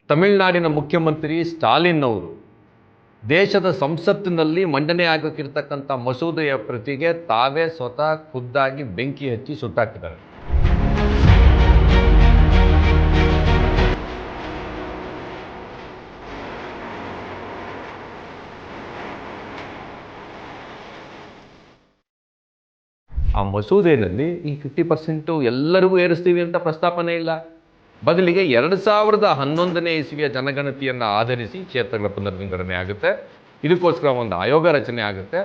ತಮಿಳುನಾಡಿನ ಮುಖ್ಯಮಂತ್ರಿ ಸ್ಟಾಲಿನ್ ಅವರು ದೇಶದ ಸಂಸತ್ತಿನಲ್ಲಿ ಮಂಡನೆ ಆಗೋಕ್ಕಿರ್ತಕ್ಕಂಥ ಮಸೂದೆಯ ಪ್ರತಿಗೆ ತಾವೇ ಸ್ವತಃ ಖುದ್ದಾಗಿ ಬೆಂಕಿ ಹಚ್ಚಿ ಸುಟ್ಟಾಕಿದ್ದಾರೆ. ಆ ಮಸೂದೆಯಲ್ಲಿ ಈ 50% ಎಲ್ಲರಿಗೂ ಏರಿಸ್ತೀವಿ ಅಂತ ಪ್ರಸ್ತಾಪನೆ ಇಲ್ಲ. ಬದಲಿಗೆ 2011ನೇ ಇಸವಿಯ ಜನಗಣತಿಯನ್ನು ಆಧರಿಸಿ ಕ್ಷೇತ್ರಗಳ ಪುನರ್ವಿಂಗಡಣೆ ಆಗುತ್ತೆ. ಇದಕ್ಕೋಸ್ಕರ ಒಂದು ಆಯೋಗ ರಚನೆ ಆಗುತ್ತೆ.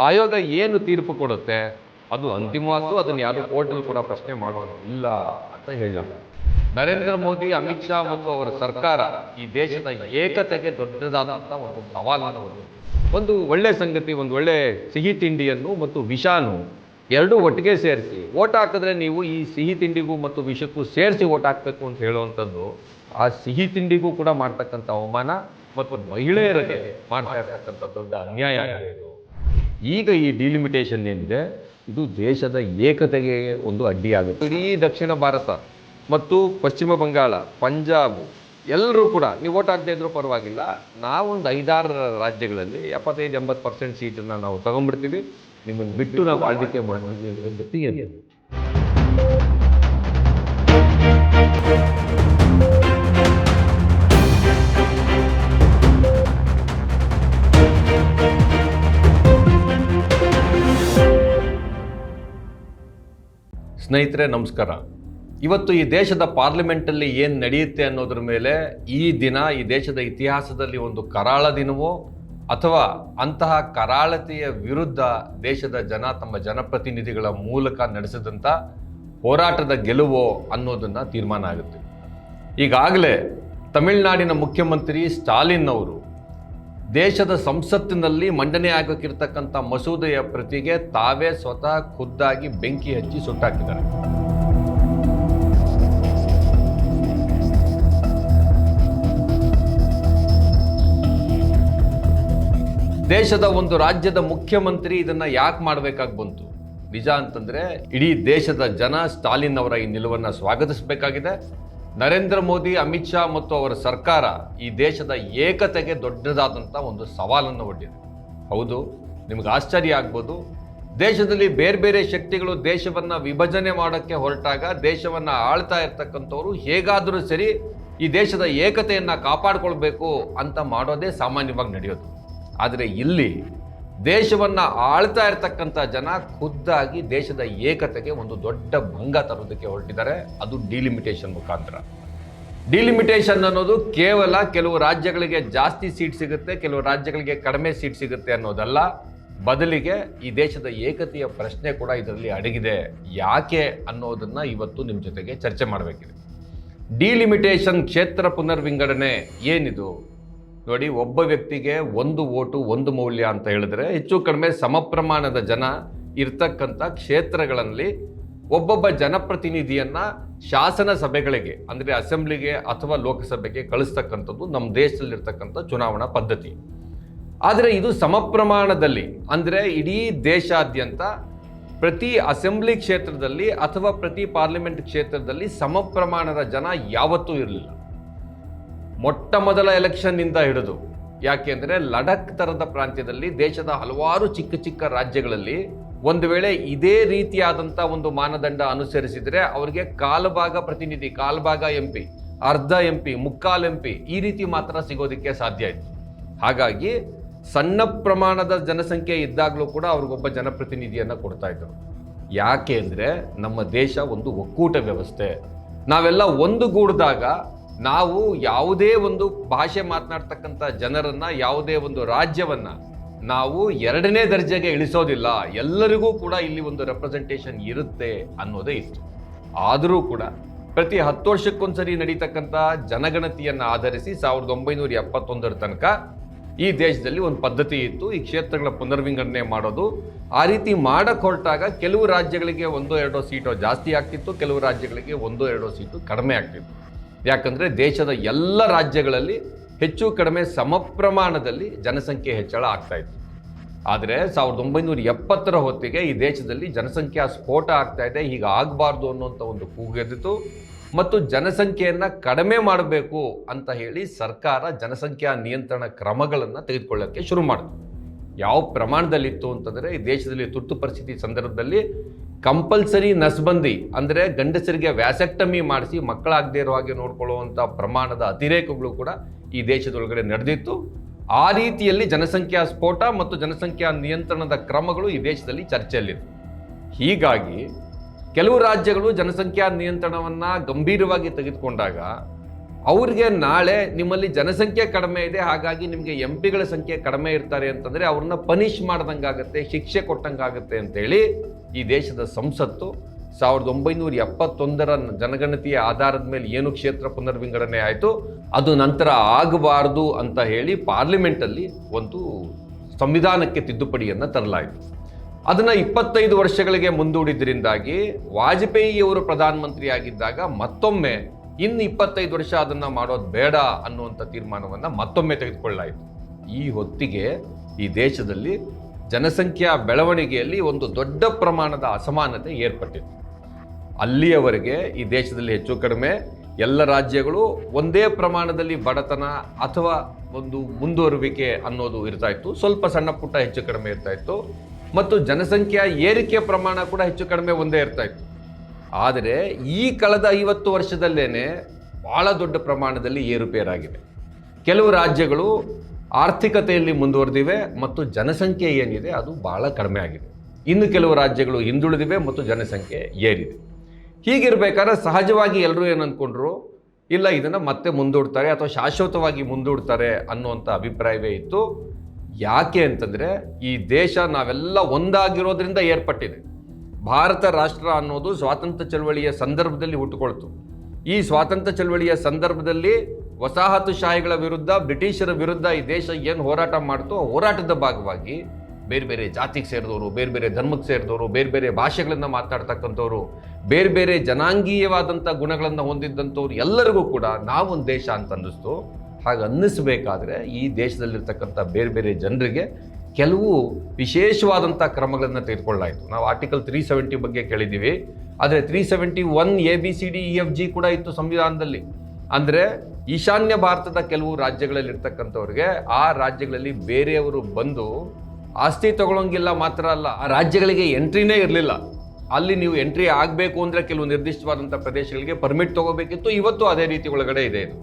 ಆಯೋಗ ಏನು ತೀರ್ಪು ಕೊಡುತ್ತೆ ಅದು ಅಂತಿಮವಾದ್ದು, ಅದನ್ನು ಯಾರು ಕೋರ್ಟಲ್ಲಿ ಕೂಡ ಪ್ರಶ್ನೆ ಮಾಡೋದು ಇಲ್ಲ ಅಂತ ಹೇಳಿದ್ದಾರೆ. ನರೇಂದ್ರ ಮೋದಿ, ಅಮಿತ್ ಶಾ ಮತ್ತು ಅವರ ಸರ್ಕಾರ ಈ ದೇಶದ ಏಕತೆಗೆ ದೊಡ್ಡದಾದಂಥ ಒಂದು ಸವಾಲನ್ನು ಒಂದು ಒಳ್ಳೆ ಸಂಗತಿ, ಒಂದು ಒಳ್ಳೆ ಸಿಹಿ ತಿಂಡಿಯನ್ನು ಮತ್ತು ವಿಷಾನು ಎರಡೂ ಒಟ್ಟಿಗೆ ಸೇರಿಸಿ ಓಟ್ ಹಾಕಿದ್ರೆ ನೀವು ಈ ಸಿಹಿ ತಿಂಡಿಗೂ ಮತ್ತು ವಿಷಕ್ಕೂ ಸೇರಿಸಿ ಓಟ್ ಹಾಕಬೇಕು ಅಂತ ಹೇಳುವಂಥದ್ದು ಆ ಸಿಹಿ ತಿಂಡಿಗೂ ಕೂಡ ಮಾಡ್ತಕ್ಕಂಥ ಅವಮಾನ ಮತ್ತು ಮಹಿಳೆಯರಿಗೆ ಮಾಡ್ತಾ ಇರ್ತಕ್ಕಂಥ ದೊಡ್ಡ ಅನ್ಯಾಯ ಆಗಿದೆ. ಈಗ ಈ ಡಿಲಿಮಿಟೇಷನ್ ಏನಿದೆ ಇದು ದೇಶದ ಏಕತೆಗೆ ಒಂದು ಅಡ್ಡಿಯಾಗುತ್ತೆ. ಇಡೀ ದಕ್ಷಿಣ ಭಾರತ ಮತ್ತು ಪಶ್ಚಿಮ ಬಂಗಾಳ, ಪಂಜಾಬ್ ಎಲ್ಲರೂ ಕೂಡ ನೀವು ಓಟ್ ಹಾಕದೇ ಇದ್ರೂ ಪರವಾಗಿಲ್ಲ, ನಾವೊಂದು 5-6 ರಾಜ್ಯಗಳಲ್ಲಿ 75-80% ಸೀಟನ್ನು ನಾವು ತಗೊಂಡ್ಬಿಡ್ತೀವಿ, ನಿಮ್ಮನ್ನು ಬಿಟ್ಟು ನಾವು ಆಳ್ವಿಕೆ ಮಾಡ್ತೀವಿ. ಸ್ನೇಹಿತರೆ ನಮಸ್ಕಾರ. ಇವತ್ತು ಈ ದೇಶದ ಪಾರ್ಲಿಮೆಂಟಲ್ಲಿ ಏನು ನಡೆಯುತ್ತೆ ಅನ್ನೋದ್ರ ಮೇಲೆ ಈ ದಿನ ಈ ದೇಶದ ಇತಿಹಾಸದಲ್ಲಿ ಒಂದು ಕರಾಳ ದಿನವೋ ಅಥವಾ ಅಂತಹ ಕರಾಳತೆಯ ವಿರುದ್ಧ ದೇಶದ ಜನ ತಮ್ಮ ಜನಪ್ರತಿನಿಧಿಗಳ ಮೂಲಕ ನಡೆಸಿದಂಥ ಹೋರಾಟದ ಗೆಲುವೋ ಅನ್ನೋದನ್ನು ತೀರ್ಮಾನ ಆಗುತ್ತೆ. ಈಗಾಗಲೇ ತಮಿಳುನಾಡಿನ ಮುಖ್ಯಮಂತ್ರಿ ಸ್ಟಾಲಿನ್ ಅವರು ದೇಶದ ಸಂಸತ್ತಿನಲ್ಲಿ ಮಂಡನೆ ಆಗೋಕ್ಕಿರ್ತಕ್ಕಂಥ ಮಸೂದೆಯ ಪ್ರತಿಗೆ ತಾವೇ ಸ್ವತಃ ಖುದ್ದಾಗಿ ಬೆಂಕಿ ಹಚ್ಚಿ ಸುಟ್ಟಾಕಿದ್ದಾರೆ. ದೇಶದ ಒಂದು ರಾಜ್ಯದ ಮುಖ್ಯಮಂತ್ರಿ ಇದನ್ನ ಯಾಕೆ ಮಾಡಬೇಕಾಗಿ ಬಂತು? ನಿಜ ಅಂತಂದ್ರೆ ಇಡೀ ದೇಶದ ಜನ ಸ್ಟಾಲಿನ್ ಅವರ ಈ ನಿಲುವನ್ನು ಸ್ವಾಗತಿಸಬೇಕಾಗಿದೆ. ನರೇಂದ್ರ ಮೋದಿ, ಅಮಿತ್ ಶಾ ಮತ್ತು ಅವರ ಸರ್ಕಾರ ಈ ದೇಶದ ಏಕತೆಗೆ ದೊಡ್ಡದಾದಂಥ ಒಂದು ಸವಾಲನ್ನು ಒಡ್ಡಿದೆ. ಹೌದು, ನಿಮ್ಗೆ ಆಶ್ಚರ್ಯ ಆಗ್ಬೋದು, ದೇಶದಲ್ಲಿ ಬೇರೆ ಬೇರೆ ಶಕ್ತಿಗಳು ದೇಶವನ್ನ ವಿಭಜನೆ ಮಾಡೋಕ್ಕೆ ಹೊರಟಾಗ ದೇಶವನ್ನ ಆಳ್ತಾ ಇರ್ತಕ್ಕಂಥವ್ರು ಹೇಗಾದರೂ ಸರಿ ಈ ದೇಶದ ಏಕತೆಯನ್ನ ಕಾಪಾಡ್ಕೊಳ್ಬೇಕು ಅಂತ ಮಾಡೋದೇ ಸಾಮಾನ್ಯವಾಗಿ ನಡೆಯೋದು. ಆದರೆ ಇಲ್ಲಿ ದೇಶವನ್ನ ಆಳ್ತಾ ಇರ್ತಕ್ಕಂಥ ಜನ ಖುದ್ದಾಗಿ ದೇಶದ ಏಕತೆಗೆ ಒಂದು ದೊಡ್ಡ ಭಂಗ ತರೋದಕ್ಕೆ ಹೊರಟಿದ್ದಾರೆ. ಅದು ಡಿಲಿಮಿಟೇಷನ್ ಮುಖಾಂತರ. ಡಿಲಿಮಿಟೇಷನ್ ಅನ್ನೋದು ಕೇವಲ ಕೆಲವು ರಾಜ್ಯಗಳಿಗೆ ಜಾಸ್ತಿ ಸೀಟ್ ಸಿಗುತ್ತೆ, ಕೆಲವು ರಾಜ್ಯಗಳಿಗೆ ಕಡಿಮೆ ಸೀಟ್ ಸಿಗುತ್ತೆ ಅನ್ನೋದಲ್ಲ. ಬದಲಿಗೆ ಈ ದೇಶದ ಏಕತೆಯ ಪ್ರಶ್ನೆ ಕೂಡ ಇದರಲ್ಲಿ ಅಡಗಿದೆ. ಯಾಕೆ ಅನ್ನೋದನ್ನ ಇವತ್ತು ನಿಮ್ಮ ಜೊತೆಗೆ ಚರ್ಚೆ ಮಾಡಬೇಕಿದೆ. ಡಿಲಿಮಿಟೇಷನ್, ಕ್ಷೇತ್ರ ಪುನರ್ವಿಂಗಡಣೆ ಏನಿದು ನೋಡಿ, ಒಬ್ಬ ವ್ಯಕ್ತಿಗೆ ಒಂದು ಓಟು ಒಂದು ಮೌಲ್ಯ ಅಂತ ಹೇಳಿದ್ರೆ ಹೆಚ್ಚು ಕಡಿಮೆ ಸಮ ಪ್ರಮಾಣದ ಜನ ಇರ್ತಕ್ಕಂಥ ಕ್ಷೇತ್ರಗಳಲ್ಲಿ ಒಬ್ಬೊಬ್ಬ ಜನಪ್ರತಿನಿಧಿಯನ್ನ ಶಾಸನ ಸಭೆಗಳಿಗೆ ಅಂದರೆ ಅಸೆಂಬ್ಲಿಗೆ ಅಥವಾ ಲೋಕಸಭೆಗೆ ಕಳಿಸ್ತಕ್ಕಂಥದ್ದು ನಮ್ಮ ದೇಶದಲ್ಲಿರ್ತಕ್ಕಂಥ ಚುನಾವಣಾ ಪದ್ಧತಿ. ಆದರೆ ಇದು ಸಮ ಪ್ರಮಾಣದಲ್ಲಿ ಅಂದರೆ ಇಡೀ ದೇಶಾದ್ಯಂತ ಪ್ರತಿ ಅಸೆಂಬ್ಲಿ ಕ್ಷೇತ್ರದಲ್ಲಿ ಅಥವಾ ಪ್ರತಿ ಪಾರ್ಲಿಮೆಂಟ್ ಕ್ಷೇತ್ರದಲ್ಲಿ ಸಮ ಪ್ರಮಾಣದ ಜನ ಯಾವತ್ತೂ ಇರಲಿಲ್ಲ. ಮೊಟ್ಟ ಮೊದಲ ಎಲೆಕ್ಷನ್ನಿಂದ ಹಿಡಿದು, ಯಾಕೆಂದರೆ ಲಡಖ್ ಥರದ ಪ್ರಾಂತ್ಯದಲ್ಲಿ ದೇಶದ ಹಲವಾರು ಚಿಕ್ಕ ಚಿಕ್ಕ ರಾಜ್ಯಗಳಲ್ಲಿ ಒಂದು ವೇಳೆ ಇದೇ ರೀತಿಯಾದಂಥ ಒಂದು ಮಾನದಂಡ ಅನುಸರಿಸಿದರೆ ಅವರಿಗೆ ಕಾಲ್ಭಾಗ ಪ್ರತಿನಿಧಿ, ಕಾಲ್ಭಾಗ MP, ಅರ್ಧ MP, ಮುಕ್ಕಾಲು MP ಈ ರೀತಿ ಮಾತ್ರ ಸಿಗೋದಕ್ಕೆ ಸಾಧ್ಯ ಇತ್ತು. ಹಾಗಾಗಿ ಸಣ್ಣ ಪ್ರಮಾಣದ ಜನಸಂಖ್ಯೆ ಇದ್ದಾಗಲೂ ಕೂಡ ಅವ್ರಿಗೊಬ್ಬ ಜನಪ್ರತಿನಿಧಿಯನ್ನು ಕೊಡ್ತಾ ಇದ್ರು. ಯಾಕೆ ಅಂದರೆ ನಮ್ಮ ದೇಶ ಒಂದು ಒಕ್ಕೂಟ ವ್ಯವಸ್ಥೆ. ನಾವೆಲ್ಲ ಒಂದುಗೂಡಿದಾಗ ನಾವು ಯಾವುದೇ ಒಂದು ಭಾಷೆ ಮಾತನಾಡ್ತಕ್ಕಂಥ ಜನರನ್ನ, ಯಾವುದೇ ಒಂದು ರಾಜ್ಯವನ್ನ ನಾವು 2ನೇ ದರ್ಜೆಗೆ ಇಳಿಸೋದಿಲ್ಲ. ಎಲ್ಲರಿಗೂ ಕೂಡ ಇಲ್ಲಿ ಒಂದು ರೆಪ್ರೆಸೆಂಟೇಷನ್ ಇರುತ್ತೆ ಅನ್ನೋದೇ ಇತ್ತು. ಆದರೂ ಕೂಡ ಪ್ರತಿ 10 ವರ್ಷಕ್ಕೊಂದ್ಸರಿ ನಡೀತಕ್ಕಂಥ ಜನಗಣತಿಯನ್ನು ಆಧರಿಸಿ 1971 ತನಕ ಈ ದೇಶದಲ್ಲಿ ಒಂದು ಪದ್ಧತಿ ಇತ್ತು, ಈ ಕ್ಷೇತ್ರಗಳ ಪುನರ್ವಿಂಗಡಣೆ ಮಾಡೋದು. ಆ ರೀತಿ ಮಾಡಕ್ಕೆ ಹೊರಟಾಗ ಕೆಲವು ರಾಜ್ಯಗಳಿಗೆ 1-2 ಸೀಟು ಜಾಸ್ತಿ ಆಗ್ತಿತ್ತು, ಕೆಲವು ರಾಜ್ಯಗಳಿಗೆ 1-2 ಸೀಟು ಕಡಿಮೆ ಆಗ್ತಿತ್ತು. ಯಾಕಂದರೆ ದೇಶದ ಎಲ್ಲ ರಾಜ್ಯಗಳಲ್ಲಿ ಹೆಚ್ಚು ಕಡಿಮೆ ಸಮ ಪ್ರಮಾಣದಲ್ಲಿ ಜನಸಂಖ್ಯೆ ಹೆಚ್ಚಳ ಆಗ್ತಾ ಇತ್ತು. ಆದರೆ 1970ರ ಹೊತ್ತಿಗೆ ಈ ದೇಶದಲ್ಲಿ ಜನಸಂಖ್ಯಾ ಸ್ಫೋಟ ಆಗ್ತಾ ಇದೆ, ಹೀಗೆ ಆಗಬಾರ್ದು ಅನ್ನುವಂಥ ಒಂದು ಕೂಗೆದ್ದಿತು. ಮತ್ತು ಜನಸಂಖ್ಯೆಯನ್ನು ಕಡಿಮೆ ಮಾಡಬೇಕು ಅಂತ ಹೇಳಿ ಸರ್ಕಾರ ಜನಸಂಖ್ಯಾ ನಿಯಂತ್ರಣ ಕ್ರಮಗಳನ್ನು ತೆಗೆದುಕೊಳ್ಳೋಕ್ಕೆ ಶುರು ಮಾಡಿತು. ಯಾವ ಪ್ರಮಾಣದಲ್ಲಿತ್ತು ಅಂತಂದರೆ, ಈ ದೇಶದಲ್ಲಿ ತುರ್ತು ಪರಿಸ್ಥಿತಿ ಸಂದರ್ಭದಲ್ಲಿ ಕಂಪಲ್ಸರಿ ನಸ್ಬಂದಿ ಅಂದರೆ ಗಂಡಸರಿಗೆ ವ್ಯಾಸೆಕ್ಟಮಿ ಮಾಡಿಸಿ ಮಕ್ಕಳಾಗದೇ ಇರೋ ಹಾಗೆ ನೋಡ್ಕೊಳ್ಳುವಂಥ ಪ್ರಮಾಣದ ಅತಿರೇಕಗಳು ಕೂಡ ಈ ದೇಶದೊಳಗಡೆ ನಡೆದಿತ್ತು. ಆ ರೀತಿಯಲ್ಲಿ ಜನಸಂಖ್ಯಾ ಸ್ಫೋಟ ಮತ್ತು ಜನಸಂಖ್ಯಾ ನಿಯಂತ್ರಣದ ಕ್ರಮಗಳು ಈ ದೇಶದಲ್ಲಿ ಚರ್ಚೆಯಲ್ಲಿದೆ. ಹೀಗಾಗಿ ಕೆಲವು ರಾಜ್ಯಗಳು ಜನಸಂಖ್ಯಾ ನಿಯಂತ್ರಣವನ್ನು ಗಂಭೀರವಾಗಿ ತೆಗೆದುಕೊಂಡಾಗ ಅವ್ರಿಗೆ ನಾಳೆ ನಿಮ್ಮಲ್ಲಿ ಜನಸಂಖ್ಯೆ ಕಡಿಮೆ ಇದೆ, ಹಾಗಾಗಿ ನಿಮಗೆ MP ಗಳ ಸಂಖ್ಯೆ ಕಡಿಮೆ ಇರ್ತಾರೆ ಅಂತಂದರೆ ಅವ್ರನ್ನ ಪನಿಷ್ ಮಾಡ್ದಂಗಾಗತ್ತೆ, ಶಿಕ್ಷೆ ಕೊಟ್ಟಂಗಾಗತ್ತೆ ಅಂತೇಳಿ ಈ ದೇಶದ ಸಂಸತ್ತು 1971ರ ಜನಗಣತಿಯ ಆಧಾರದ ಮೇಲೆ ಏನು ಕ್ಷೇತ್ರ ಪುನರ್ವಿಂಗಡಣೆ ಆಯಿತು ಅದು ನಂತರ ಆಗಬಾರ್ದು ಅಂತ ಹೇಳಿ ಪಾರ್ಲಿಮೆಂಟಲ್ಲಿ ಒಂದು ಸಂವಿಧಾನಕ್ಕೆ ತಿದ್ದುಪಡಿಯನ್ನು ತರಲಾಯಿತು. ಅದನ್ನು 25 ವರ್ಷಗಳಿಗೆ ಮುಂದೂಡಿದ್ರಿಂದಾಗಿ ವಾಜಪೇಯಿಯವರು ಪ್ರಧಾನಮಂತ್ರಿ ಆಗಿದ್ದಾಗ ಮತ್ತೊಮ್ಮೆ ಇನ್ನು 25 ವರ್ಷ ಅದನ್ನು ಮಾಡೋದು ಬೇಡ ಅನ್ನುವಂಥ ತೀರ್ಮಾನವನ್ನು ಮತ್ತೊಮ್ಮೆ ತೆಗೆದುಕೊಳ್ಳಲಾಯಿತು. ಈ ಹೊತ್ತಿಗೆ ಈ ದೇಶದಲ್ಲಿ ಜನಸಂಖ್ಯಾ ಬೆಳವಣಿಗೆಯಲ್ಲಿ ಒಂದು ದೊಡ್ಡ ಪ್ರಮಾಣದ ಅಸಮಾನತೆ ಏರ್ಪಟ್ಟಿತ್ತು. ಅಲ್ಲಿಯವರೆಗೆ ಈ ದೇಶದಲ್ಲಿ ಹೆಚ್ಚು ಕಡಿಮೆ ಎಲ್ಲ ರಾಜ್ಯಗಳು ಒಂದೇ ಪ್ರಮಾಣದಲ್ಲಿ ಬಡತನ ಅಥವಾ ಒಂದು ಮುಂದುವರುವಿಕೆ ಅನ್ನೋದು ಇರ್ತಾ ಇತ್ತು. ಸ್ವಲ್ಪ ಸಣ್ಣ ಪುಟ್ಟ ಹೆಚ್ಚು ಕಡಿಮೆ ಇರ್ತಾ ಇತ್ತು ಮತ್ತು ಜನಸಂಖ್ಯಾ ಏರಿಕೆ ಪ್ರಮಾಣ ಕೂಡ ಹೆಚ್ಚು ಕಡಿಮೆ ಒಂದೇ ಇರ್ತಾ ಇತ್ತು. ಆದರೆ ಈ ಕಳೆದ 50 ವರ್ಷದಲ್ಲೇನೆ ಬಹಳ ದೊಡ್ಡ ಪ್ರಮಾಣದಲ್ಲಿ ಏರುಪೇರಾಗಿದೆ. ಕೆಲವು ರಾಜ್ಯಗಳು ಆರ್ಥಿಕತೆಯಲ್ಲಿ ಮುಂದುವರೆದಿವೆ ಮತ್ತು ಜನಸಂಖ್ಯೆ ಏನಿದೆ ಅದು ಬಹಳ ಕಡಿಮೆ ಆಗಿದೆ. ಇನ್ನು ಕೆಲವು ರಾಜ್ಯಗಳು ಹಿಂದುಳಿದಿವೆ ಮತ್ತು ಜನಸಂಖ್ಯೆ ಏರಿದೆ. ಹೀಗಿರಬೇಕಾದ್ರೆ ಸಹಜವಾಗಿ ಎಲ್ಲರೂ ಏನು ಅಂದ್ಕೊಂಡ್ರು, ಇಲ್ಲ ಇದನ್ನು ಮತ್ತೆ ಮುಂದೂಡ್ತಾರೆ ಅಥವಾ ಶಾಶ್ವತವಾಗಿ ಮುಂದೂಡ್ತಾರೆ ಅನ್ನುವಂಥ ಅಭಿಪ್ರಾಯವೇ ಇತ್ತು. ಯಾಕೆ ಅಂತಂದರೆ ಈ ದೇಶ ನಾವೆಲ್ಲ ಒಂದಾಗಿರೋದ್ರಿಂದ ಏರ್ಪಟ್ಟಿದೆ. ಭಾರತ ರಾಷ್ಟ್ರ ಅನ್ನೋದು ಸ್ವಾತಂತ್ರ್ಯ ಚಳವಳಿಯ ಸಂದರ್ಭದಲ್ಲಿ ಹುಟ್ಟುಕೊಳ್ತು. ಈ ಸ್ವಾತಂತ್ರ್ಯ ಚಳವಳಿಯ ಸಂದರ್ಭದಲ್ಲಿ ವಸಾಹತುಶಾಹಿಗಳ ವಿರುದ್ಧ, ಬ್ರಿಟಿಷರ ವಿರುದ್ಧ ಈ ದೇಶ ಏನು ಹೋರಾಟ ಮಾಡ್ತೋ ಹೋರಾಟದ ಭಾಗವಾಗಿ ಬೇರೆ ಬೇರೆ ಜಾತಿಗೆ ಸೇರಿದವರು, ಬೇರೆ ಬೇರೆ ಧರ್ಮಕ್ಕೆ ಸೇರಿದವರು, ಬೇರೆ ಬೇರೆ ಭಾಷೆಗಳನ್ನು ಮಾತನಾಡ್ತಕ್ಕಂಥವ್ರು, ಬೇರೆ ಬೇರೆ ಜನಾಂಗೀಯವಾದಂಥ ಗುಣಗಳನ್ನು ಹೊಂದಿದ್ದಂಥವ್ರು ಎಲ್ಲರಿಗೂ ಕೂಡ ನಾವೊಂದು ದೇಶ ಅಂತ ಅನ್ನಿಸ್ತು. ಹಾಗೆ ಅನ್ನಿಸ್ಬೇಕಾದ್ರೆ ಈ ದೇಶದಲ್ಲಿರ್ತಕ್ಕಂಥ ಬೇರೆ ಬೇರೆ ಜನರಿಗೆ ಕೆಲವು ವಿಶೇಷವಾದಂಥ ಕ್ರಮಗಳನ್ನು ತೆಗೆದುಕೊಳ್ಳಾಯಿತು. ನಾವು ಆರ್ಟಿಕಲ್ 370 ಬಗ್ಗೆ ಕೇಳಿದ್ದೀವಿ, ಆದರೆ 371 ABCDEFG ಕೂಡ ಇತ್ತು ಸಂವಿಧಾನದಲ್ಲಿ. ಅಂದರೆ ಈಶಾನ್ಯ ಭಾರತದ ಕೆಲವು ರಾಜ್ಯಗಳಲ್ಲಿರ್ತಕ್ಕಂಥವ್ರಿಗೆ ಆ ರಾಜ್ಯಗಳಲ್ಲಿ ಬೇರೆಯವರು ಬಂದು ಆಸ್ತಿ ತಗೊಳ್ಳೋಂಗಿಲ್ಲ, ಮಾತ್ರ ಅಲ್ಲ ಆ ರಾಜ್ಯಗಳಿಗೆ ಎಂಟ್ರಿನೇ ಇರಲಿಲ್ಲ. ಅಲ್ಲಿ ನೀವು ಎಂಟ್ರಿ ಆಗಬೇಕು ಅಂದರೆ ಕೆಲವು ನಿರ್ದಿಷ್ಟವಾದಂಥ ಪ್ರದೇಶಗಳಿಗೆ ಪರ್ಮಿಟ್ ತೊಗೋಬೇಕಿತ್ತು. ಇವತ್ತು ಅದೇ ರೀತಿ ಒಳಗಡೆ ಇದೆ ಇದು.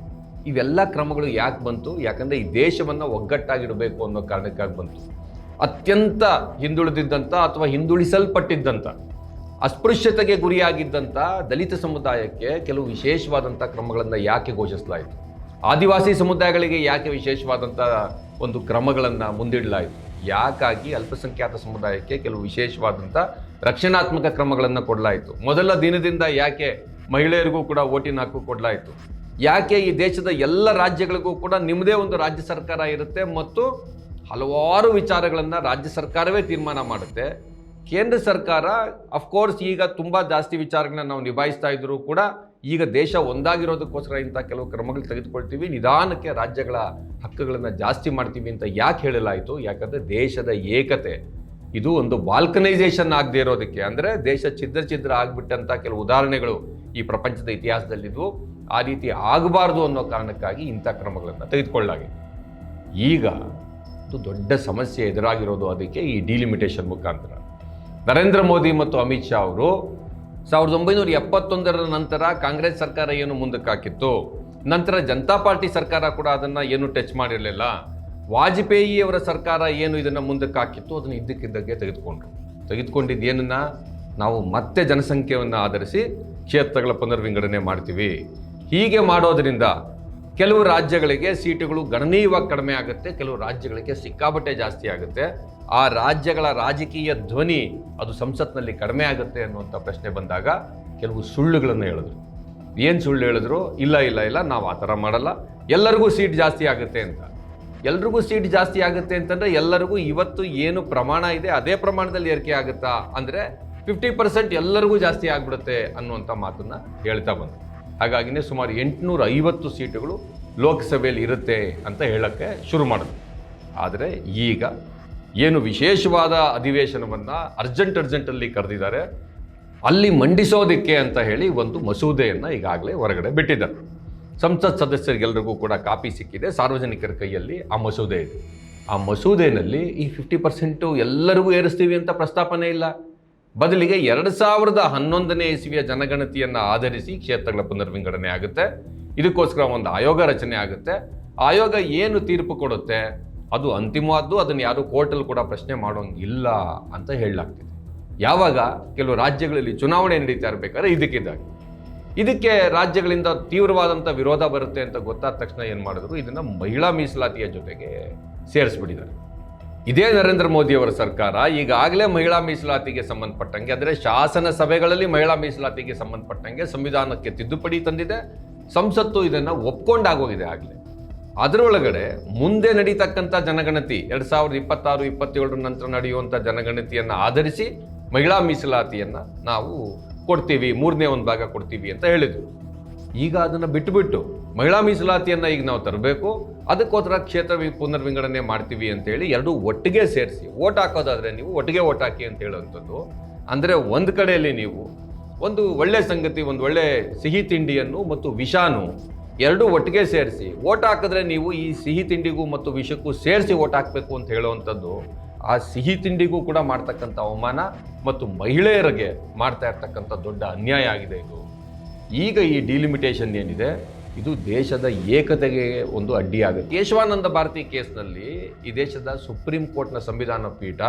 ಇವೆಲ್ಲ ಕ್ರಮಗಳು ಯಾಕೆ ಬಂತು? ಯಾಕಂದರೆ ಈ ದೇಶವನ್ನು ಒಗ್ಗಟ್ಟಾಗಿಡಬೇಕು ಅನ್ನೋ ಕಾರಣಕ್ಕಾಗಿ ಬಂತು. ಅತ್ಯಂತ ಹಿಂದುಳಿದಿದ್ದಂಥ ಅಥವಾ ಹಿಂದುಳಿಸಲ್ಪಟ್ಟಿದ್ದಂಥ ಅಸ್ಪೃಶ್ಯತೆಗೆ ಗುರಿಯಾಗಿದ್ದಂಥ ದಲಿತ ಸಮುದಾಯಕ್ಕೆ ಕೆಲವು ವಿಶೇಷವಾದಂಥ ಕ್ರಮಗಳನ್ನು ಯಾಕೆ ಘೋಷಿಸಲಾಯಿತು? ಆದಿವಾಸಿ ಸಮುದಾಯಗಳಿಗೆ ಯಾಕೆ ವಿಶೇಷವಾದಂಥ ಒಂದು ಕ್ರಮಗಳನ್ನು ಮುಂದಿಡಲಾಯಿತು? ಯಾಕಾಗಿ ಅಲ್ಪಸಂಖ್ಯಾತ ಸಮುದಾಯಕ್ಕೆ ಕೆಲವು ವಿಶೇಷವಾದಂಥ ರಕ್ಷಣಾತ್ಮಕ ಕ್ರಮಗಳನ್ನು ಕೊಡಲಾಯಿತು? ಮೊದಲ ದಿನದಿಂದ ಯಾಕೆ ಮಹಿಳೆಯರಿಗೂ ಕೂಡ ವೋಟಿನ ಹಕ್ಕು ಕೊಡಲಾಯಿತು? ಯಾಕೆ ಈ ದೇಶದ ಎಲ್ಲ ರಾಜ್ಯಗಳಿಗೂ ಕೂಡ ನಿಮ್ಮದೇ ಒಂದು ರಾಜ್ಯ ಸರ್ಕಾರ ಇರುತ್ತೆ ಮತ್ತು ಹಲವಾರು ವಿಚಾರಗಳನ್ನು ರಾಜ್ಯ ಸರ್ಕಾರವೇ ತೀರ್ಮಾನ ಮಾಡುತ್ತೆ? ಕೇಂದ್ರ ಸರ್ಕಾರ ಅಫ್ಕೋರ್ಸ್ ಈಗ ತುಂಬ ಜಾಸ್ತಿ ವಿಚಾರಗಳನ್ನ ನಾವು ನಿಭಾಯಿಸ್ತಾ ಇದ್ದರೂ ಕೂಡ ಈಗ ದೇಶ ಒಂದಾಗಿರೋದಕ್ಕೋಸ್ಕರ ಇಂಥ ಕೆಲವು ಕ್ರಮಗಳು ತೆಗೆದುಕೊಳ್ತೀವಿ, ನಿಧಾನಕ್ಕೆ ರಾಜ್ಯಗಳ ಹಕ್ಕುಗಳನ್ನು ಜಾಸ್ತಿ ಮಾಡ್ತೀವಿ ಅಂತ ಯಾಕೆ ಹೇಳಲಾಯಿತು? ಯಾಕಂದರೆ ದೇಶದ ಏಕತೆ ಇದು ಒಂದು ಬಾಲ್ಕನೈಸೇಷನ್ ಆಗದೆ ಇರೋದಕ್ಕೆ, ಅಂದರೆ ದೇಶ ಛಿದ್ರ ಆಗಿಬಿಟ್ಟಂಥ ಕೆಲವು ಉದಾಹರಣೆಗಳು ಈ ಪ್ರಪಂಚದ ಇತಿಹಾಸದಲ್ಲಿದ್ವು. ಆ ರೀತಿ ಆಗಬಾರ್ದು ಅನ್ನೋ ಕಾರಣಕ್ಕಾಗಿ ಇಂಥ ಕ್ರಮಗಳನ್ನು ತೆಗೆದುಕೊಳ್ಳಲಾಗಿದೆ. ಈಗ ಇದು ದೊಡ್ಡ ಸಮಸ್ಯೆ ಎದುರಾಗಿರೋದು ಅದಕ್ಕೆ ಈ ಡಿಲಿಮಿಟೇಷನ್ ಮುಖಾಂತರ. ನರೇಂದ್ರ ಮೋದಿ ಮತ್ತು ಅಮಿತ್ ಶಾ ಅವರು 1971ರ ನಂತರ ಕಾಂಗ್ರೆಸ್ ಸರ್ಕಾರ ಏನು ಮುಂದಕ್ಕೆ ಹಾಕಿತ್ತು, ನಂತರ ಜನತಾ ಪಾರ್ಟಿ ಸರ್ಕಾರ ಕೂಡ ಅದನ್ನು ಏನು ಟಚ್ ಮಾಡಿರಲಿಲ್ಲ. ವಾಜಪೇಯಿಯವರ ಸರ್ಕಾರ ಏನು ಇದನ್ನು ಮುಂದಕ್ಕೆ ಹಾಕಿತ್ತು ಅದನ್ನು ಇದ್ದಕ್ಕಿದ್ದಂಗೆ ತೆಗೆದುಕೊಂಡಿದ್ದು ಏನನ್ನ, ನಾವು ಮತ್ತೆ ಜನಸಂಖ್ಯೆಯನ್ನು ಆಧರಿಸಿ ಕ್ಷೇತ್ರಗಳ ಪುನರ್ವಿಂಗಡಣೆ ಮಾಡ್ತೀವಿ. ಹೀಗೆ ಮಾಡೋದ್ರಿಂದ ಕೆಲವು ರಾಜ್ಯಗಳಿಗೆ ಸೀಟುಗಳು ಗಣನೀಯವಾಗಿ ಕಡಿಮೆ ಆಗುತ್ತೆ, ಕೆಲವು ರಾಜ್ಯಗಳಿಗೆ ಸಿಕ್ಕಾಪಟ್ಟೆ ಜಾಸ್ತಿ ಆಗುತ್ತೆ. ಆ ರಾಜ್ಯಗಳ ರಾಜಕೀಯ ಧ್ವನಿ ಅದು ಸಂಸತ್ನಲ್ಲಿ ಕಡಿಮೆ ಆಗುತ್ತೆ ಅನ್ನುವಂಥ ಪ್ರಶ್ನೆ ಬಂದಾಗ ಕೆಲವು ಸುಳ್ಳುಗಳನ್ನು ಹೇಳಿದ್ರು. ಏನು ಸುಳ್ಳು ಹೇಳಿದ್ರು? ಇಲ್ಲ ನಾವು ಆ ಥರ ಮಾಡಲ್ಲ, ಎಲ್ಲರಿಗೂ ಸೀಟ್ ಜಾಸ್ತಿ ಆಗುತ್ತೆ ಅಂತ. ಎಲ್ರಿಗೂ ಸೀಟ್ ಜಾಸ್ತಿ ಆಗುತ್ತೆ ಅಂತಂದರೆ ಎಲ್ಲರಿಗೂ ಇವತ್ತು ಏನು ಪ್ರಮಾಣ ಇದೆ ಅದೇ ಪ್ರಮಾಣದಲ್ಲಿ ಏರಿಕೆ ಆಗುತ್ತಾ? ಅಂದರೆ 50% ಎಲ್ಲರಿಗೂ ಜಾಸ್ತಿ ಆಗಿಬಿಡುತ್ತೆ ಅನ್ನುವಂಥ ಮಾತನ್ನು ಹೇಳ್ತಾ ಬಂದರು. ಹಾಗಾಗಿನೇ ಸುಮಾರು 850 ಸೀಟುಗಳು ಲೋಕಸಭೆಯಲ್ಲಿ ಇರುತ್ತೆ ಅಂತ ಹೇಳೋಕ್ಕೆ ಶುರು ಮಾಡಿದ್ರು. ಆದರೆ ಈಗ ಏನು ವಿಶೇಷವಾದ ಅಧಿವೇಶನವನ್ನು ಅರ್ಜೆಂಟಲ್ಲಿ ಕರೆದಿದ್ದಾರೆ, ಅಲ್ಲಿ ಮಂಡಿಸೋದಕ್ಕೆ ಅಂತ ಹೇಳಿ ಒಂದು ಮಸೂದೆಯನ್ನು ಈಗಾಗಲೇ ಹೊರಗಡೆ ಬಿಟ್ಟಿದ್ದಾರೆ. ಸಂಸತ್ ಸದಸ್ಯರಿಗೆಲ್ಲರಿಗೂ ಕೂಡ ಕಾಪಿ ಸಿಕ್ಕಿದೆ, ಸಾರ್ವಜನಿಕರ ಕೈಯಲ್ಲಿ ಆ ಮಸೂದೆ ಇದೆ. ಆ ಮಸೂದೆಯಲ್ಲಿ ಈ 50% ಎಲ್ಲರಿಗೂ ಏರಿಸ್ತೀವಿ ಅಂತ ಪ್ರಸ್ತಾಪನೆ ಇಲ್ಲ. ಬದಲಿಗೆ 2011ನೇ ಇಸ್ವಿಯ ಜನಗಣತಿಯನ್ನು ಆಧರಿಸಿ ಕ್ಷೇತ್ರಗಳ ಪುನರ್ವಿಂಗಡಣೆ ಆಗುತ್ತೆ. ಇದಕ್ಕೋಸ್ಕರ ಒಂದು ಆಯೋಗ ರಚನೆ ಆಗುತ್ತೆ. ಆಯೋಗ ಏನು ತೀರ್ಪು ಕೊಡುತ್ತೆ ಅದು ಅಂತಿಮವಾದ್ದು, ಅದನ್ನು ಯಾರು ಕೋರ್ಟಲ್ಲಿ ಕೂಡ ಪ್ರಶ್ನೆ ಮಾಡೋಂಗಿಲ್ಲ ಅಂತ ಹೇಳಲಾಗ್ತಿದೆ. ಯಾವಾಗ ಕೆಲವು ರಾಜ್ಯಗಳಲ್ಲಿ ಚುನಾವಣೆ ನಡೀತಾ ಇರಬೇಕಾದ್ರೆ ಇದಕ್ಕೆ ರಾಜ್ಯಗಳಿಂದ ತೀವ್ರವಾದಂಥ ವಿರೋಧ ಬರುತ್ತೆ ಅಂತ ಗೊತ್ತಾದ ತಕ್ಷಣ ಏನು ಮಾಡಿದ್ರು, ಇದನ್ನು ಮಹಿಳಾ ಮೀಸಲಾತಿಯ ಜೊತೆಗೆ ಸೇರಿಸ್ಬಿಟ್ಟಿದ್ದಾರೆ. ಇದೇ ನರೇಂದ್ರ ಮೋದಿಯವರ ಸರ್ಕಾರ ಈಗಾಗಲೇ ಮಹಿಳಾ ಮೀಸಲಾತಿಗೆ ಸಂಬಂಧಪಟ್ಟಂಗೆ, ಅಂದರೆ ಶಾಸನ ಸಭೆಗಳಲ್ಲಿ ಮಹಿಳಾ ಮೀಸಲಾತಿಗೆ ಸಂಬಂಧಪಟ್ಟಂಗೆ ಸಂವಿಧಾನಕ್ಕೆ ತಿದ್ದುಪಡಿ ತಂದಿದೆ. ಸಂಸತ್ತು ಇದನ್ನು ಒಪ್ಕೊಂಡಾಗೋಗಿದೆ ಆಗಲೇ. ಅದರೊಳಗಡೆ ಮುಂದೆ ನಡೀತಕ್ಕಂಥ ಜನಗಣತಿ 2026-27 ನಂತರ ನಡೆಯುವಂಥ ಜನಗಣತಿಯನ್ನು ಆಧರಿಸಿ ಮಹಿಳಾ ಮೀಸಲಾತಿಯನ್ನು ನಾವು ಕೊಡ್ತೀವಿ, 3ನೇ ಒಂದು ಭಾಗ ಕೊಡ್ತೀವಿ ಅಂತ ಹೇಳಿದರು. ಈಗ ಅದನ್ನು ಬಿಟ್ಟುಬಿಟ್ಟು ಮಹಿಳಾ ಮೀಸಲಾತಿಯನ್ನು ಈಗ ನಾವು ತರಬೇಕು, ಅದಕ್ಕೋಸ್ಕರ ಕ್ಷೇತ್ರ ಪುನರ್ವಿಂಗಡಣೆ ಮಾಡ್ತೀವಿ ಅಂತೇಳಿ ಎರಡೂ ಒಟ್ಟಿಗೆ ಸೇರಿಸಿ ಓಟ್ ಹಾಕೋದಾದರೆ ನೀವು ಒಟ್ಟಿಗೆ ಓಟ್ ಹಾಕಿ ಅಂತ ಹೇಳುವಂಥದ್ದು. ಅಂದರೆ ಒಂದು ಕಡೆಯಲ್ಲಿ ನೀವು ಒಂದು ಒಳ್ಳೆ ಸಂಗತಿ, ಒಂದು ಒಳ್ಳೆ ಸಿಹಿ ತಿಂಡಿಯನ್ನು ಮತ್ತು ವಿಷಾನು ಎರಡೂ ಒಟ್ಟಿಗೆ ಸೇರಿಸಿ ಓಟ್ ಹಾಕಿದ್ರೆ ನೀವು ಈ ಸಿಹಿ ತಿಂಡಿಗೂ ಮತ್ತು ವಿಷಕ್ಕೂ ಸೇರಿಸಿ ಓಟ್ ಹಾಕಬೇಕು ಅಂತ ಹೇಳುವಂಥದ್ದು ಆ ಸಿಹಿ ತಿಂಡಿಗೂ ಕೂಡ ಮಾಡ್ತಕ್ಕಂಥ ಅವಮಾನ ಮತ್ತು ಮಹಿಳೆಯರಿಗೆ ಮಾಡ್ತಾ ಇರ್ತಕ್ಕಂಥ ದೊಡ್ಡ ಅನ್ಯಾಯ ಆಗಿದೆ ಇದು. ಈಗ ಈ ಡಿಲಿಮಿಟೇಷನ್ ಏನಿದೆ ಇದು ದೇಶದ ಏಕತೆಗೆ ಒಂದು ಅಡ್ಡಿಯಾಗುತ್ತೆ. ಕೇಶವಾನಂದ ಭಾರತಿ ಕೇಸ್ನಲ್ಲಿ ಈ ದೇಶದ ಸುಪ್ರೀಂ ಕೋರ್ಟ್ನ ಸಂವಿಧಾನ ಪೀಠ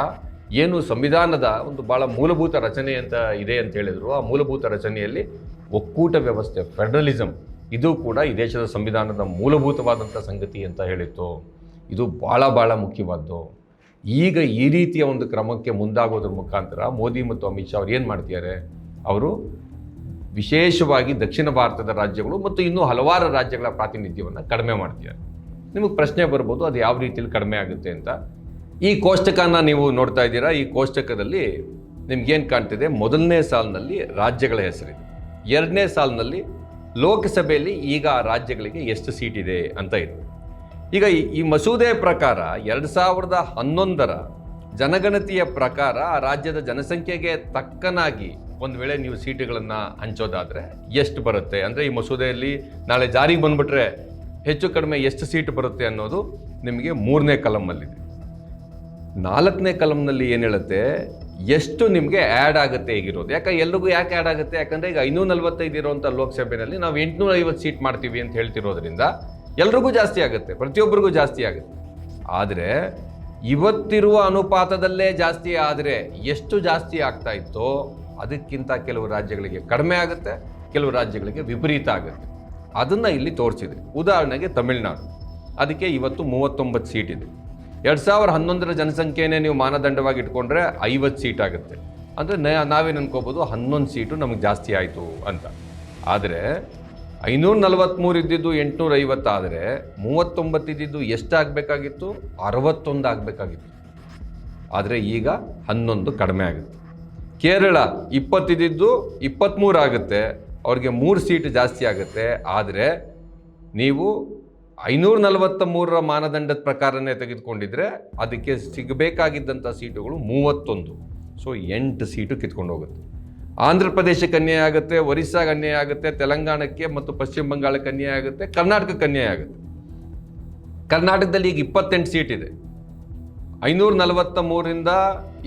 ಏನು ಸಂವಿಧಾನದ ಒಂದು ಭಾಳ ಮೂಲಭೂತ ರಚನೆ ಅಂತ ಇದೆ ಅಂತ ಹೇಳಿದ್ರು, ಆ ಮೂಲಭೂತ ರಚನೆಯಲ್ಲಿ ಒಕ್ಕೂಟ ವ್ಯವಸ್ಥೆ, ಫೆಡರಲಿಸಮ್, ಇದು ಕೂಡ ಈ ದೇಶದ ಸಂವಿಧಾನದ ಮೂಲಭೂತವಾದಂಥ ಸಂಗತಿ ಅಂತ ಹೇಳಿತ್ತು. ಇದು ಭಾಳ ಮುಖ್ಯವಾದ್ದು. ಈಗ ಈ ರೀತಿಯ ಒಂದು ಕ್ರಮಕ್ಕೆ ಮುಂದಾಗೋದ್ರ ಮುಖಾಂತರ ಮೋದಿ ಮತ್ತು ಅಮಿತ್ ಶಾ ಅವ್ರು ಏನು ಮಾಡ್ತಿದ್ದಾರೆ, ಅವರು ವಿಶೇಷವಾಗಿ ದಕ್ಷಿಣ ಭಾರತದ ರಾಜ್ಯಗಳು ಮತ್ತು ಇನ್ನೂ ಹಲವಾರು ರಾಜ್ಯಗಳ ಪ್ರಾತಿನಿಧ್ಯವನ್ನು ಕಡಿಮೆ ಮಾಡ್ತಿದ್ದಾರೆ. ನಿಮಗೆ ಪ್ರಶ್ನೆ ಬರ್ಬೋದು ಅದು ಯಾವ ರೀತಿಯಲ್ಲಿ ಕಡಿಮೆ ಆಗುತ್ತೆ ಅಂತ. ಈ ಕೋಷ್ಟಕನ ನೀವು ನೋಡ್ತಾ ಇದ್ದೀರಾ. ಈ ಕೋಷ್ಟಕದಲ್ಲಿ ನಿಮ್ಗೇನು ಕಾಣ್ತಿದೆ, ಮೊದಲನೇ ಸಾಲಿನಲ್ಲಿ ರಾಜ್ಯಗಳ ಹೆಸರಿದೆ, ಎರಡನೇ ಸಾಲಿನಲ್ಲಿ ಲೋಕಸಭೆಯಲ್ಲಿ ಈಗ ರಾಜ್ಯಗಳಿಗೆ ಎಷ್ಟು ಸೀಟ್ ಇದೆ ಅಂತ ಇದೆ. ಈಗ ಈ ಮಸೂದೆ ಪ್ರಕಾರ 2011ರ ಜನಗಣತಿಯ ಪ್ರಕಾರ ಆ ರಾಜ್ಯದ ಜನಸಂಖ್ಯೆಗೆ ತಕ್ಕನಾಗಿ ಒಂದು ವೇಳೆ ನೀವು ಸೀಟುಗಳನ್ನು ಹಂಚೋದಾದರೆ ಎಷ್ಟು ಬರುತ್ತೆ, ಅಂದರೆ ಈ ಮಸೂದೆಯಲ್ಲಿ ನಾಳೆ ಜಾರಿಗೆ ಬಂದುಬಿಟ್ರೆ ಹೆಚ್ಚು ಕಡಿಮೆ ಎಷ್ಟು ಸೀಟ್ ಬರುತ್ತೆ ಅನ್ನೋದು ನಿಮಗೆ 3ನೇ ಕಲಮಲ್ಲಿದೆ. 4ನೇ ಕಲಮ್ನಲ್ಲಿ ಏನು ಹೇಳುತ್ತೆ, ಎಷ್ಟು ನಿಮಗೆ ಆ್ಯಡ್ ಆಗುತ್ತೆ ಈಗಿರೋದು. ಎಲ್ರಿಗೂ ಯಾಕೆ ಆ್ಯಡ್ ಆಗುತ್ತೆ, ಯಾಕಂದರೆ ಈಗ 545 ಇರೋವಂಥ ಲೋಕಸಭೆಯಲ್ಲಿ ನಾವು 850 ಸೀಟ್ ಮಾಡ್ತೀವಿ ಅಂತ ಹೇಳ್ತಿರೋದ್ರಿಂದ ಎಲ್ರಿಗೂ ಜಾಸ್ತಿ ಆಗುತ್ತೆ, ಪ್ರತಿಯೊಬ್ಬರಿಗೂ ಜಾಸ್ತಿ ಆಗುತ್ತೆ. ಆದರೆ ಇವತ್ತಿರುವ ಅನುಪಾತದಲ್ಲೇ ಜಾಸ್ತಿ ಆದರೆ ಎಷ್ಟು ಜಾಸ್ತಿ ಆಗ್ತಾ ಇತ್ತೋ ಅದಕ್ಕಿಂತ ಕೆಲವು ರಾಜ್ಯಗಳಿಗೆ ಕಡಿಮೆ ಆಗುತ್ತೆ, ಕೆಲವು ರಾಜ್ಯಗಳಿಗೆ ವಿಪರೀತ ಆಗುತ್ತೆ. ಅದನ್ನು ಇಲ್ಲಿ ತೋರಿಸಿದೆ. ಉದಾಹರಣೆಗೆ ತಮಿಳುನಾಡು, ಅದಕ್ಕೆ ಇವತ್ತು 39 ಸೀಟ್ ಇದೆ. 2011ರ ಜನಸಂಖ್ಯೆನೇ ನೀವು ಮಾನದಂಡವಾಗಿ ಇಟ್ಕೊಂಡ್ರೆ 50 ಸೀಟ್ ಆಗುತ್ತೆ. ಅಂದರೆ ನಾವೇನು ಅನ್ಕೋಬೋದು 11 ಸೀಟು ನಮಗೆ ಜಾಸ್ತಿ ಆಯಿತು ಅಂತ. ಆದರೆ 543 ಇದ್ದಿದ್ದು 850 ಆದರೆ 39 ಇದ್ದಿದ್ದು ಎಷ್ಟಾಗಬೇಕಾಗಿತ್ತು, 61 ಆಗಬೇಕಾಗಿತ್ತು. ಆದರೆ ಈಗ 11 ಕಡಿಮೆ ಆಗುತ್ತೆ. ಕೇರಳ 20 ಇದ್ದಿದ್ದು 23 ಆಗುತ್ತೆ, ಅವ್ರಿಗೆ 3 ಸೀಟ್ ಜಾಸ್ತಿ ಆಗುತ್ತೆ. ಆದರೆ ನೀವು 543ರ ಮಾನದಂಡದ ಪ್ರಕಾರನೇ ತೆಗೆದುಕೊಂಡಿದ್ರೆ ಅದಕ್ಕೆ ಸಿಗಬೇಕಾಗಿದ್ದಂಥ ಸೀಟುಗಳು 31, ಸೊ 8 ಸೀಟು ಕಿತ್ಕೊಂಡು ಹೋಗುತ್ತೆ. ಆಂಧ್ರ ಪ್ರದೇಶಕ್ಕೆ ಅನ್ಯಾಯ ಆಗುತ್ತೆ, ಒರಿಸ್ಸಾಗೆ ಅನ್ಯಾಯ ಆಗುತ್ತೆ, ತೆಲಂಗಾಣಕ್ಕೆ ಮತ್ತು ಪಶ್ಚಿಮ ಬಂಗಾಳಕ್ಕೆ ಅನ್ಯಾಯ ಆಗುತ್ತೆ, ಕರ್ನಾಟಕಕ್ಕೆ ಅನ್ಯಾಯ ಆಗುತ್ತೆ. ಕರ್ನಾಟಕದಲ್ಲಿ ಈಗ 28 ಸೀಟ್ ಇದೆ. 543ರಿಂದ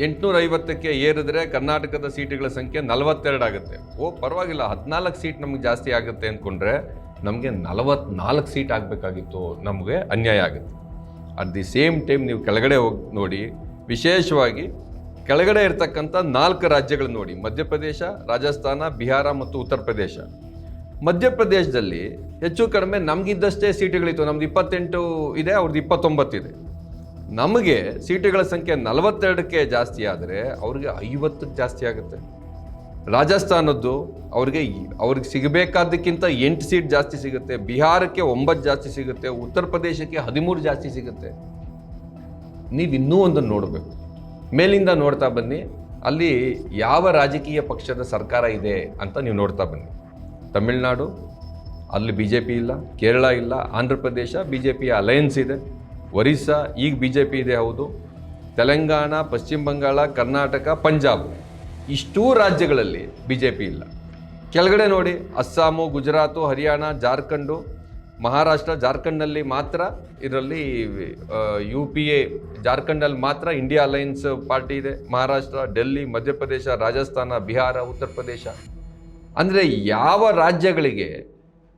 850ಕ್ಕೆ ಏರಿದ್ರೆ ಕರ್ನಾಟಕದ ಸೀಟುಗಳ ಸಂಖ್ಯೆ 42 ಆಗುತ್ತೆ. ಪರವಾಗಿಲ್ಲ, 14 ಸೀಟ್ ನಮಗೆ ಜಾಸ್ತಿ ಆಗುತ್ತೆ ಅಂದ್ಕೊಂಡ್ರೆ ನಮಗೆ 44 ಸೀಟ್ ಆಗಬೇಕಾಗಿತ್ತು, ನಮಗೆ ಅನ್ಯಾಯ ಆಗುತ್ತೆ. ಅಟ್ ದಿ ಸೇಮ್ ಟೈಮ್ ನೀವು ಕೆಳಗಡೆ ಹೋಗಿ ನೋಡಿ, ವಿಶೇಷವಾಗಿ ಕೆಳಗಡೆ ಇರ್ತಕ್ಕಂಥ 4 ರಾಜ್ಯಗಳು ನೋಡಿ, ಮಧ್ಯಪ್ರದೇಶ, ರಾಜಸ್ಥಾನ, ಬಿಹಾರ ಮತ್ತು ಉತ್ತರ ಪ್ರದೇಶ. ಮಧ್ಯಪ್ರದೇಶದಲ್ಲಿ ಹೆಚ್ಚು ಕಡಿಮೆ ನಮಗಿದ್ದಷ್ಟೇ ಸೀಟುಗಳಿತ್ತು. ನಮ್ದು 28 ಇದೆ, ಅವ್ರದ್ದು 29 ಇದೆ. ನಮಗೆ ಸೀಟುಗಳ ಸಂಖ್ಯೆ 42ಕ್ಕೆ ಜಾಸ್ತಿ ಆದರೆ ಅವ್ರಿಗೆ 50ಕ್ಕೆ ಜಾಸ್ತಿ ಆಗುತ್ತೆ. ರಾಜಸ್ಥಾನದ್ದು ಅವ್ರಿಗೆ ಸಿಗಬೇಕಾದಕ್ಕಿಂತ 8 ಸೀಟ್ ಜಾಸ್ತಿ ಸಿಗುತ್ತೆ, ಬಿಹಾರಕ್ಕೆ 9 ಜಾಸ್ತಿ ಸಿಗುತ್ತೆ, ಉತ್ತರ ಪ್ರದೇಶಕ್ಕೆ 13 ಜಾಸ್ತಿ ಸಿಗುತ್ತೆ. ನೀವು ಇನ್ನೂ ಒಂದನ್ನು ನೋಡಬೇಕು, ಮೇಲಿಂದ ನೋಡ್ತಾ ಬನ್ನಿ, ಅಲ್ಲಿ ಯಾವ ರಾಜಕೀಯ ಪಕ್ಷದ ಸರ್ಕಾರ ಇದೆ ಅಂತ ನೀವು ನೋಡ್ತಾ ಬನ್ನಿ. ತಮಿಳುನಾಡು, ಅಲ್ಲಿ BJP ಇಲ್ಲ, ಕೇರಳ ಇಲ್ಲ, ಆಂಧ್ರ ಪ್ರದೇಶ BJP ಅಲಯನ್ಸ್ ಇದೆ, ಒರಿಸ್ಸಾ ಈಗ BJP ಇದೆ, ಹೌದು, ತೆಲಂಗಾಣ, ಪಶ್ಚಿಮ ಬಂಗಾಳ, ಕರ್ನಾಟಕ, ಪಂಜಾಬ್ ಇಷ್ಟೂ ರಾಜ್ಯಗಳಲ್ಲಿ BJP ಇಲ್ಲ. ಕೆಳಗಡೆ ನೋಡಿ, ಅಸ್ಸಾಮು, ಗುಜರಾತು, ಹರಿಯಾಣ, ಜಾರ್ಖಂಡು, ಮಹಾರಾಷ್ಟ್ರ. ಜಾರ್ಖಂಡ್ನಲ್ಲಿ ಮಾತ್ರ ಇದರಲ್ಲಿ UPA ಜಾರ್ಖಂಡಲ್ಲಿ ಮಾತ್ರ ಇಂಡಿಯಾ ಅಲೈನ್ಸ್ ಪಾರ್ಟಿ ಇದೆ. ಮಹಾರಾಷ್ಟ್ರ, ಡೆಲ್ಲಿ, ಮಧ್ಯಪ್ರದೇಶ, ರಾಜಸ್ಥಾನ, ಬಿಹಾರ, ಉತ್ತರ ಪ್ರದೇಶ. ಅಂದರೆ ಯಾವ ರಾಜ್ಯಗಳಿಗೆ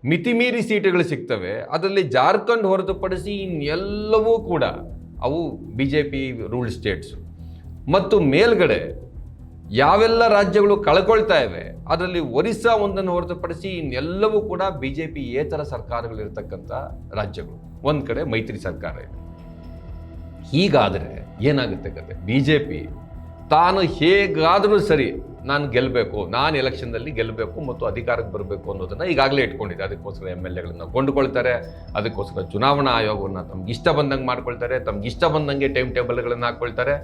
ಮಿತಿಮೀರಿ ಸೀಟುಗಳು ಸಿಗ್ತವೆ ಅದರಲ್ಲಿ ಜಾರ್ಖಂಡ್ ಹೊರತುಪಡಿಸಿ ಇನ್ನೆಲ್ಲವೂ ಕೂಡ ಅವು BJP ರೂಲ್ಡ್ ಸ್ಟೇಟ್ಸು. ಮತ್ತು ಮೇಲ್ಗಡೆ ಯಾವೆಲ್ಲ ರಾಜ್ಯಗಳು ಕಳ್ಕೊಳ್ತಾ ಇವೆ ಅದರಲ್ಲಿ ಒರಿಸ್ಸಾ ಒಂದನ್ನು ಹೊರತುಪಡಿಸಿ ಇನ್ನೆಲ್ಲವೂ ಕೂಡ BJP ಏತರ ಸರ್ಕಾರಗಳಿರ್ತಕ್ಕಂಥ ರಾಜ್ಯಗಳು. ಒಂದು ಕಡೆ ಮೈತ್ರಿ ಸರ್ಕಾರ ಇದೆ. ಹೀಗಾದರೆ ಏನಾಗುತ್ತೆ ಕತೆ? BJP ತಾನು ಹೇಗಾದರೂ ಸರಿ ನಾನು ಗೆಲ್ಲಬೇಕು, ನಾನು ಎಲೆಕ್ಷನ್ನಲ್ಲಿ ಗೆಲ್ಲಬೇಕು ಮತ್ತು ಅಧಿಕಾರಕ್ಕೆ ಬರಬೇಕು ಅನ್ನೋದನ್ನು ಈಗಾಗಲೇ ಇಟ್ಕೊಂಡಿದೆ. ಅದಕ್ಕೋಸ್ಕರ MLAಗಳನ್ನು ಕೊಂಡುಕೊಳ್ತಾರೆ, ಅದಕ್ಕೋಸ್ಕರ ಚುನಾವಣಾ ಆಯೋಗವನ್ನು ತಮ್ಗೆ ಇಷ್ಟ ಬಂದಂಗೆ ಮಾಡ್ಕೊಳ್ತಾರೆ, ತಮ್ಗೆ ಇಷ್ಟ ಬಂದಂಗೆ ಟೈಮ್ ಟೇಬಲ್ಗಳನ್ನು ಹಾಕ್ಕೊಳ್ತಾರೆ.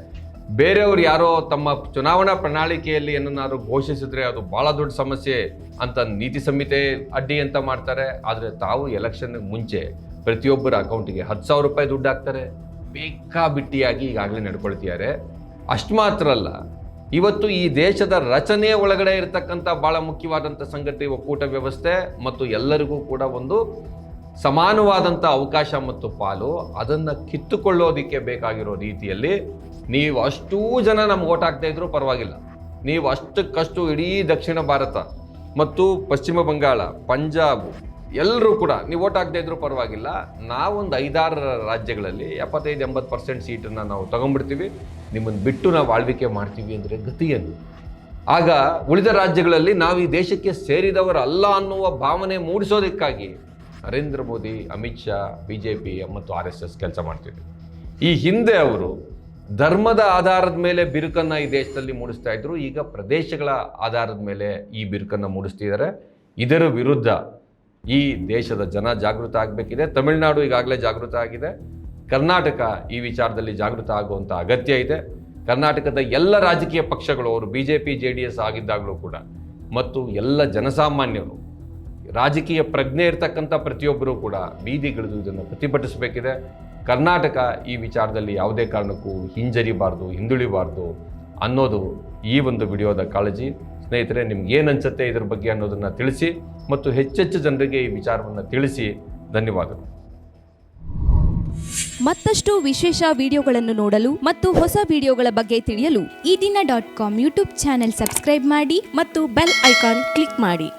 ಬೇರೆಯವರು ಯಾರೋ ತಮ್ಮ ಚುನಾವಣಾ ಪ್ರಣಾಳಿಕೆಯಲ್ಲಿ ಏನನ್ನಾದ್ರು ಘೋಷಿಸಿದ್ರೆ ಅದು ಭಾಳ ದೊಡ್ಡ ಸಮಸ್ಯೆ ಅಂತ ನೀತಿ ಸಂಹಿತೆ ಅಡ್ಡಿ ಅಂತ ಮಾಡ್ತಾರೆ. ಆದರೆ ತಾವು ಎಲೆಕ್ಷನ್ಗೆ ಮುಂಚೆ ಪ್ರತಿಯೊಬ್ಬರ ಅಕೌಂಟಿಗೆ 10,000 ರೂಪಾಯಿ ದುಡ್ಡು ಹಾಕ್ತಾರೆ. ಬೇಕಾಬಿಟ್ಟಿಯಾಗಿ ಈಗಾಗಲೇ ನಡ್ಕೊಳ್ತಿದ್ದಾರೆ. ಅಷ್ಟು ಮಾತ್ರ ಅಲ್ಲ, ಇವತ್ತು ಈ ದೇಶದ ರಚನೆಯ ಒಳಗಡೆ ಇರತಕ್ಕಂಥ ಭಾಳ ಮುಖ್ಯವಾದಂಥ ಸಂಗತಿ ಒಕ್ಕೂಟ ವ್ಯವಸ್ಥೆ ಮತ್ತು ಎಲ್ಲರಿಗೂ ಕೂಡ ಒಂದು ಸಮಾನವಾದಂಥ ಅವಕಾಶ ಮತ್ತು ಪಾಲು. ಅದನ್ನು ಕಿತ್ತುಕೊಳ್ಳೋದಕ್ಕೆ ಬೇಕಾಗಿರೋ ರೀತಿಯಲ್ಲಿ ನೀವು ಅಷ್ಟೂ ಜನ ನಮ್ಗೆ ಓಟ್ ಹಾಕ್ತಾ ಇದ್ರೂ ಪರವಾಗಿಲ್ಲ, ನೀವು ಅಷ್ಟಕ್ಕಷ್ಟು ಇಡೀ ದಕ್ಷಿಣ ಭಾರತ ಮತ್ತು ಪಶ್ಚಿಮ ಬಂಗಾಳ, ಪಂಜಾಬ್ ಎಲ್ಲರೂ ಕೂಡ ನೀವು ಓಟ್ ಹಾಕ್ತಾ ಇದ್ರೂ ಪರವಾಗಿಲ್ಲ, ನಾವೊಂದು 5-6 ರಾಜ್ಯಗಳಲ್ಲಿ 75-80% ಸೀಟನ್ನು ನಾವು ತಗೊಂಡ್ಬಿಡ್ತೀವಿ, ನಿಮ್ಮನ್ನು ಬಿಟ್ಟು ನಾವು ಆಳ್ವಿಕೆ ಮಾಡ್ತೀವಿ ಅಂದರೆ ಗತಿಯನ್ನು. ಆಗ ಉಳಿದ ರಾಜ್ಯಗಳಲ್ಲಿ ನಾವು ಈ ದೇಶಕ್ಕೆ ಸೇರಿದವರಲ್ಲ ಅನ್ನುವ ಭಾವನೆ ಮೂಡಿಸೋದಕ್ಕಾಗಿ ನರೇಂದ್ರ ಮೋದಿ, ಅಮಿತ್ ಶಾ, BJP ಮತ್ತು RSS ಕೆಲಸ ಮಾಡ್ತಿದ್ರು. ಈ ಹಿಂದೆ ಅವರು ಧರ್ಮದ ಆಧಾರದ ಮೇಲೆ ಬಿರುಕನ್ನು ಈ ದೇಶದಲ್ಲಿ ಮೂಡಿಸ್ತಾ ಇದ್ರು. ಈಗ ಪ್ರದೇಶಗಳ ಆಧಾರದ ಮೇಲೆ ಈ ಬಿರುಕನ್ನು ಮೂಡಿಸ್ತಿದ್ದಾರೆ. ಇದರ ವಿರುದ್ಧ ಈ ದೇಶದ ಜನ ಜಾಗೃತ ಆಗಬೇಕಿದೆ. ತಮಿಳುನಾಡು ಈಗಾಗಲೇ ಜಾಗೃತ ಆಗಿದೆ. ಕರ್ನಾಟಕ ಈ ವಿಚಾರದಲ್ಲಿ ಜಾಗೃತ ಆಗುವಂಥ ಅಗತ್ಯ ಇದೆ. ಕರ್ನಾಟಕದ ಎಲ್ಲ ರಾಜಕೀಯ ಪಕ್ಷಗಳು, ಅವರು BJP JDS ಆಗಿದ್ದಾಗಲೂ ಕೂಡ, ಮತ್ತು ಎಲ್ಲ ಜನಸಾಮಾನ್ಯರು, ರಾಜಕೀಯ ಪ್ರಜ್ಞೆ ಇರ್ತಕ್ಕಂಥ ಪ್ರತಿಯೊಬ್ಬರೂ ಕೂಡ ಬೀದಿಗಿಳಿದು ಇದನ್ನು ಪ್ರತಿಭಟಿಸಬೇಕಿದೆ. ಕರ್ನಾಟಕ ಈ ವಿಚಾರದಲ್ಲಿ ಯಾವುದೇ ಕಾರಣಕ್ಕೂ ಹಿಂಜರಿಬಾರ್ದು, ಹಿಂದುಳಿಬಾರ್ದು ಅನ್ನೋದು ಈ ಒಂದು ವಿಡಿಯೋದ ಕಾಳಜಿ. ಸ್ನೇಹಿತರೆ, ನಿಮ್ಗೆ ಏನು ಅನ್ಸುತ್ತೆ ಇದರ ಬಗ್ಗೆ ಅನ್ನೋದನ್ನು ತಿಳಿಸಿ ಮತ್ತು ಹೆಚ್ಚೆಚ್ಚು ಜನರಿಗೆ ಈ ವಿಚಾರವನ್ನು ತಿಳಿಸಿ. ಧನ್ಯವಾದಗಳು. ಮತ್ತಷ್ಟು ವಿಶೇಷ ವಿಡಿಯೋಗಳನ್ನು ನೋಡಲು ಮತ್ತು ಹೊಸ ವಿಡಿಯೋಗಳ ಬಗ್ಗೆ ತಿಳಿಯಲು ಈ ದಿನ .com ಯೂಟ್ಯೂಬ್ ಚಾನೆಲ್ ಸಬ್ಸ್ಕ್ರೈಬ್ ಮಾಡಿ ಮತ್ತು ಬೆಲ್ ಐಕಾನ್ ಕ್ಲಿಕ್ ಮಾಡಿ.